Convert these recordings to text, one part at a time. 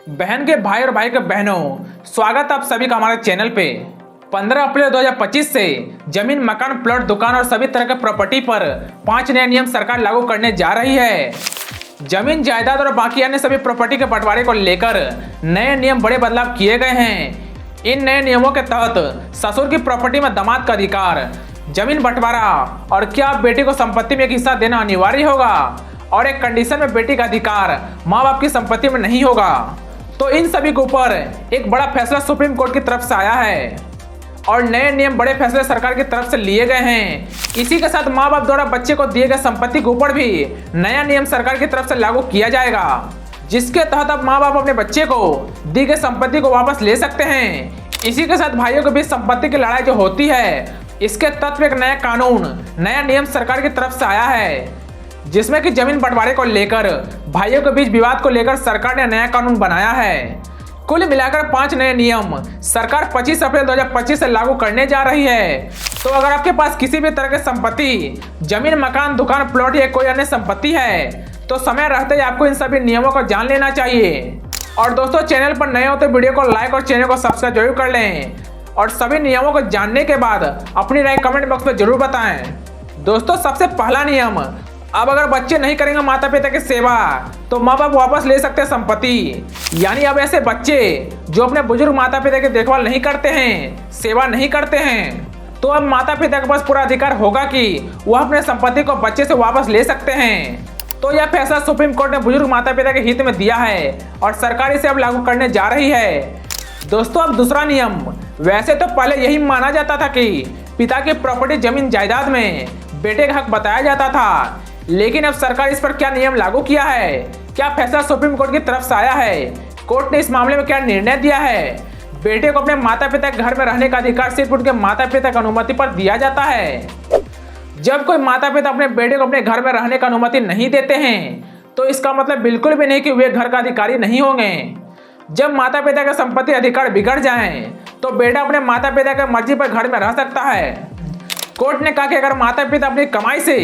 बहन के भाई और भाई के बहनों, स्वागत आप सभी का हमारे चैनल पे। 15 अप्रैल 2025 से जमीन, मकान, प्लॉट, दुकान और सभी तरह के प्रॉपर्टी पर 5 नए नियम सरकार लागू करने जा रही है। जमीन, जायदाद और बाकी अन्य सभी प्रॉपर्टी के बंटवारे को लेकर नए नियम, बड़े बदलाव किए गए हैं। इन नए नियमों के तहत ससुर की प्रॉपर्टी में दामाद का अधिकार, जमीन बंटवारा और क्या आप बेटी को संपत्ति में एक हिस्सा देना अनिवार्य होगा, और एक कंडीशन में बेटी का अधिकार माँ बाप की संपत्ति में नहीं होगा। तो इन सभी के ऊपर एक बड़ा फैसला सुप्रीम कोर्ट की तरफ से आया है और नए नियम, बड़े फैसले सरकार की तरफ से लिए गए हैं। इसी के साथ माँ बाप द्वारा बच्चे को दिए गए संपत्ति के ऊपर भी नया नियम सरकार की तरफ से लागू किया जाएगा, जिसके तहत अब माँ बाप अपने बच्चे को दी गई संपत्ति को वापस ले सकते हैं। इसी के साथ भाइयों के बीच संपत्ति की लड़ाई जो होती है, इसके तत्व एक नया कानून, नया नियम सरकार की तरफ से आया है, जिसमें कि जमीन बंटवारे को लेकर भाइयों के बीच विवाद को लेकर सरकार ने नया कानून बनाया है। कुल मिलाकर 5 नए नियम सरकार 25 अप्रैल 2025 से लागू करने जा रही है। तो अगर आपके पास किसी भी तरह की संपत्ति, जमीन, मकान, दुकान, प्लॉट या कोई अन्य संपत्ति है, तो समय रहते ही आपको इन सभी नियमों को जान लेना चाहिए। और दोस्तों, चैनल पर नए हो तो वीडियो को लाइक और चैनल को सब्सक्राइब जरूर कर लें और सभी नियमों को जानने के बाद अपनी राय कमेंट बॉक्स में जरूर बताएं। दोस्तों, सबसे पहला नियम, अब अगर बच्चे नहीं करेंगे माता पिता की सेवा तो माँ बाप वापस ले सकते हैं संपत्ति। यानी अब ऐसे बच्चे जो अपने बुजुर्ग माता पिता की देखभाल नहीं करते हैं, सेवा नहीं करते हैं, तो अब माता पिता के पास पूरा अधिकार होगा कि वह अपने संपत्ति को बच्चे से वापस ले सकते हैं। तो यह फैसला सुप्रीम कोर्ट ने बुजुर्ग माता पिता के हित में दिया है और सरकार इसे अब लागू करने जा रही है। दोस्तों, अब दूसरा नियम, वैसे तो पहले यही माना जाता था कि पिता की प्रॉपर्टी, जमीन, जायदाद में बेटे का हक बताया जाता था, लेकिन अब सरकार इस पर क्या नियम लागू किया है, क्या फैसला सुप्रीम कोर्ट की तरफ से आया है, कोर्ट ने इस मामले में क्या निर्णय दिया है। बेटे को अपने माता पिता के घर में रहने का अधिकार सिर्फ उनके माता पिता की अनुमति पर दिया जाता है। जब कोई माता पिता अपने बेटे को अपने घर में रहने की अनुमति नहीं देते हैं, तो इसका मतलब बिल्कुल भी नहीं कि वे घर का अधिकारी नहीं होंगे। जब माता पिता का संपत्ति अधिकार बिगड़ जाए तो बेटा अपने माता पिता की मर्जी पर घर में रह सकता है। कोर्ट ने कहा कि अगर माता पिता अपनी कमाई से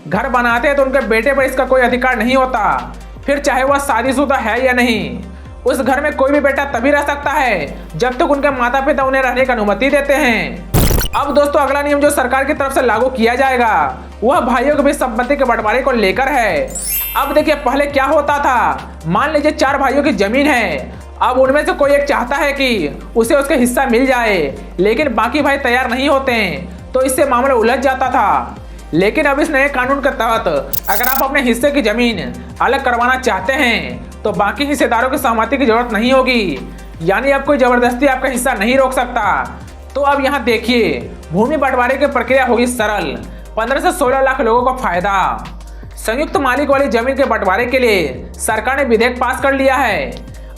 घर बनाते हैं तो उनके बेटे पर इसका कोई अधिकार नहीं होता, फिर चाहे वह शादीशुदा है या नहीं। उस घर में कोई भी बेटा तभी रह सकता है जब तक उनके माता पिता उन्हें रहने की अनुमति देते हैं। अब दोस्तों, अगला नियम जो सरकार की तरफ से लागू किया जाएगा वह भाइयों के बीच संपत्ति के बंटवारे को लेकर है। अब देखिए, पहले क्या होता था, मान लीजिए 4 भाइयों की जमीन है। अब उनमें से कोई एक चाहता है कि उसे उसका हिस्सा मिल जाए, लेकिन बाकी भाई तैयार नहीं होते हैं, तो इससे मामला उलझ जाता था। लेकिन अब इस नए कानून के तहत अगर आप अपने हिस्से की जमीन अलग करवाना चाहते हैं तो बाकी हिस्सेदारों की सहमति की जरूरत नहीं होगी। यानी अब कोई जबरदस्ती आपका हिस्सा नहीं रोक सकता। तो अब यहाँ देखिए, भूमि बंटवारे की प्रक्रिया होगी सरल। 15 से 16 लाख लोगों को फायदा। संयुक्त मालिक वाली जमीन के बंटवारे के लिए सरकार ने विधेयक पास कर लिया है।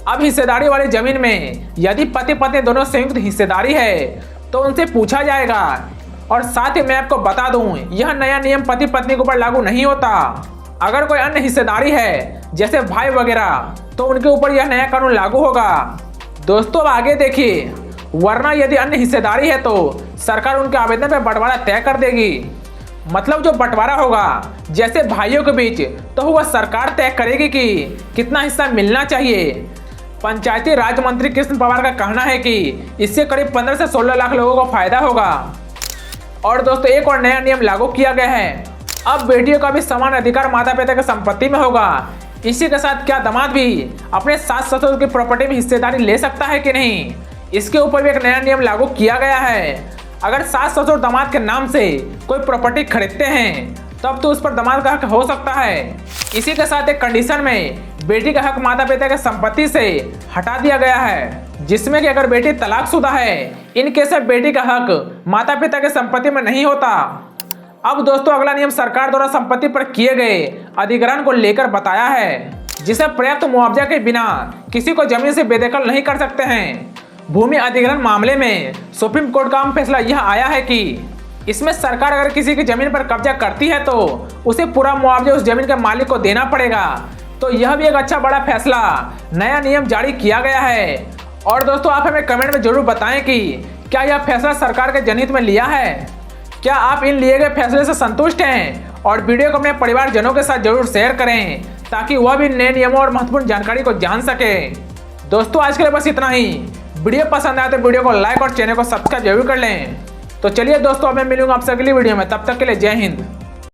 अब हिस्सेदारी वाली जमीन में यदि पति पत्नी दोनों संयुक्त हिस्सेदारी है तो उनसे पूछा जाएगा। और साथ ही मैं आपको बता दूं, यह नया नियम पति पत्नी के ऊपर लागू नहीं होता। अगर कोई अन्य हिस्सेदारी है जैसे भाई वगैरह, तो उनके ऊपर यह नया कानून लागू होगा। दोस्तों, अब आगे देखिए, वरना यदि अन्य हिस्सेदारी है तो सरकार उनके आवेदन पर बंटवारा तय कर देगी। मतलब जो बंटवारा होगा जैसे भाइयों के बीच, तो वह सरकार तय करेगी कि कितना हिस्सा मिलना चाहिए। पंचायती राज मंत्री कृष्ण पवार का कहना है कि इससे करीब 15 से 16 लाख लोगों को फायदा होगा। और दोस्तों, एक और नया नियम लागू किया गया है। अब बेटियों का भी समान अधिकार माता पिता की संपत्ति में होगा। इसी के साथ क्या दामाद भी अपने सास ससुर की प्रॉपर्टी में हिस्सेदारी ले सकता है कि नहीं, इसके ऊपर भी एक नया नियम लागू किया गया है। अगर सास ससुर दामाद के नाम से कोई प्रॉपर्टी खरीदते हैं तब तो उस पर दामाद का हक हो सकता है। इसी के साथ एक कंडीशन में बेटी का हक माता पिता की संपत्ति से हटा दिया गया है, जिसमें कि अगर बेटी तलाकशुदा है, इन केस में बेटी का हक माता पिता की संपत्ति में नहीं होता। अब दोस्तों, अगला नियम सरकार द्वारा संपत्ति पर किए गए अधिग्रहण को लेकर बताया है, जिसे पर्याप्त मुआवजा के बिना किसी को जमीन से बेदखल नहीं कर सकते हैं। भूमि अधिग्रहण मामले में सुप्रीम कोर्ट का अहम फैसला यह आया है कि इसमें सरकार अगर किसी की जमीन पर कब्जा करती है तो उसे पूरा मुआवजा उस जमीन के मालिक को देना पड़ेगा। तो यह भी एक अच्छा बड़ा फैसला, नया नियम जारी किया गया है। और दोस्तों, आप हमें कमेंट में जरूर बताएं कि क्या यह फैसला सरकार के जनहित में लिया है। क्या आप इन लिए गए फैसले से संतुष्ट हैं, और वीडियो को अपने परिवारजनों के साथ जरूर शेयर करें ताकि वह भी नए नियमों और महत्वपूर्ण जानकारी को जान सके। दोस्तों आज के लिए बस इतना ही। वीडियो पसंद आया तो वीडियो को लाइक और चैनल को सब्सक्राइब जरूर कर लें। तो चलिए दोस्तों, अब मैं मिलूंगा आपसे अगली वीडियो में, तब तक के लिए जय हिंद।